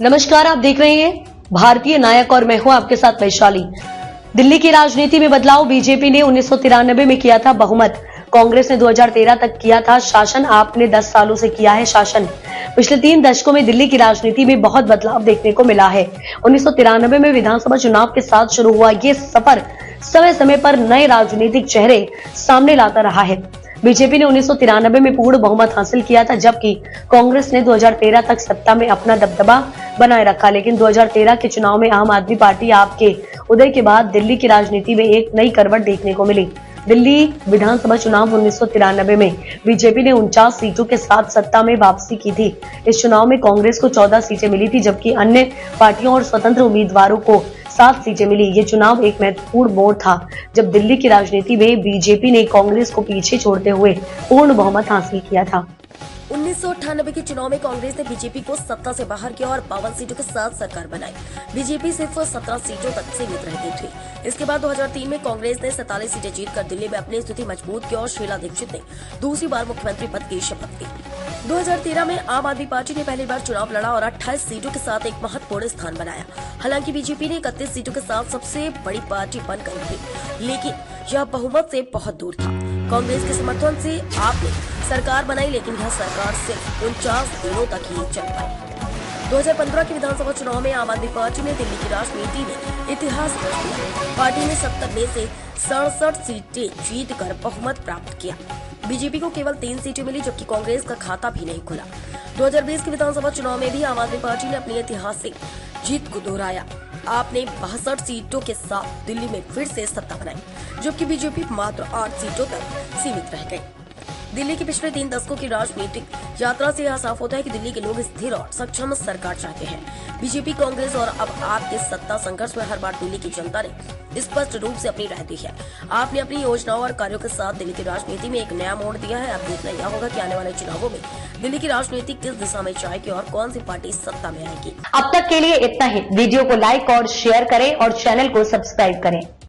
नमस्कार, आप देख रहे हैं भारतीय नायक और मैं हूं आपके साथ वैशाली। दिल्ली की राजनीति में बदलाव। बीजेपी ने 1993 में किया था बहुमत, कांग्रेस ने 2013 तक किया था शासन, आपने 10 सालों से किया है शासन। पिछले 3 दशकों में दिल्ली की राजनीति में बहुत बदलाव देखने को मिला है। 1993 में विधानसभा चुनाव के साथ शुरू हुआ ये सफर समय समय पर नए राजनीतिक चेहरे सामने लाता रहा है। बीजेपी ने 1993 में पूर्ण बहुमत हासिल किया था, जबकि कांग्रेस ने 2013 तक सत्ता में अपना दबदबा बनाए रखा। लेकिन 2013 के चुनाव में आम आदमी पार्टी आपके उदय के बाद दिल्ली की राजनीति में एक नई करवट देखने को मिली। दिल्ली विधानसभा चुनाव 1993 में बीजेपी ने 49 सीटों के साथ सत्ता में वापसी की थी। इस चुनाव में कांग्रेस को 14 सीटें मिली थी, जबकि अन्य पार्टियों और स्वतंत्र उम्मीदवारों को 7 सीटें मिली। ये चुनाव एक महत्वपूर्ण मोड़ था, जब दिल्ली की राजनीति में बीजेपी ने कांग्रेस को पीछे छोड़ते हुए पूर्ण बहुमत हासिल किया था। 1998 के चुनाव में कांग्रेस ने बीजेपी को सत्ता से बाहर किया और 52 सीटों के साथ सरकार बनाई। बीजेपी सिर्फ 17 सीटों तक सीमित रह गई थी। इसके बाद 2003 में कांग्रेस ने 47 सीटें जीतकर दिल्ली में अपनी स्थिति मजबूत की और शीला दीक्षित ने दूसरी बार मुख्यमंत्री पद की शपथ ली। 2013 में आम आदमी पार्टी ने पहली बार चुनाव लड़ा और 28 सीटों के साथ एक महत्वपूर्ण स्थान बनाया। हालांकि बीजेपी ने 31 सीटों के साथ सबसे बड़ी पार्टी बनकर उभरी, लेकिन यह बहुमत से बहुत दूर था। कांग्रेस के समर्थन से आपने सरकार बनाई, लेकिन यह सरकार सिर्फ 49 दिनों तक ही चल पाई। 2015 के विधानसभा चुनाव में आम आदमी पार्टी ने दिल्ली की राजनीति में इतिहास रच दिया। पार्टी ने 70 में से 67 सीटें जीतकर बहुमत प्राप्त किया। बीजेपी को केवल 3 सीटें मिली, जबकि कांग्रेस का खाता भी नहीं खुला। 2020 के विधानसभा चुनाव में भी आम आदमी पार्टी ने अपनी ऐतिहासिक जीत को दोहराया। आपने 62 सीटों के साथ दिल्ली में फिर से सत्ता बनाई, जबकि बीजेपी मात्र 8 सीटों तक सीमित रह गई। दिल्ली के पिछले 3 दशकों की राजनीतिक यात्रा से यह साफ होता है कि दिल्ली के लोग स्थिर और सक्षम सरकार चाहते हैं। बीजेपी, कांग्रेस और अब आपके सत्ता संघर्ष में हर बार दिल्ली की जनता ने स्पष्ट रूप से अपनी राय दी है। आपने अपनी योजनाओं और कार्यों के साथ दिल्ली की राजनीति में एक नया मोड़ दिया है। अब देखना यह होगा कि आने वाले चुनावों में दिल्ली की राजनीति किस दिशा में जाएगी और कौन सी पार्टी सत्ता में आएगी। अब तक के लिए इतना ही। वीडियो को लाइक और शेयर करें और चैनल को सब्सक्राइब करें।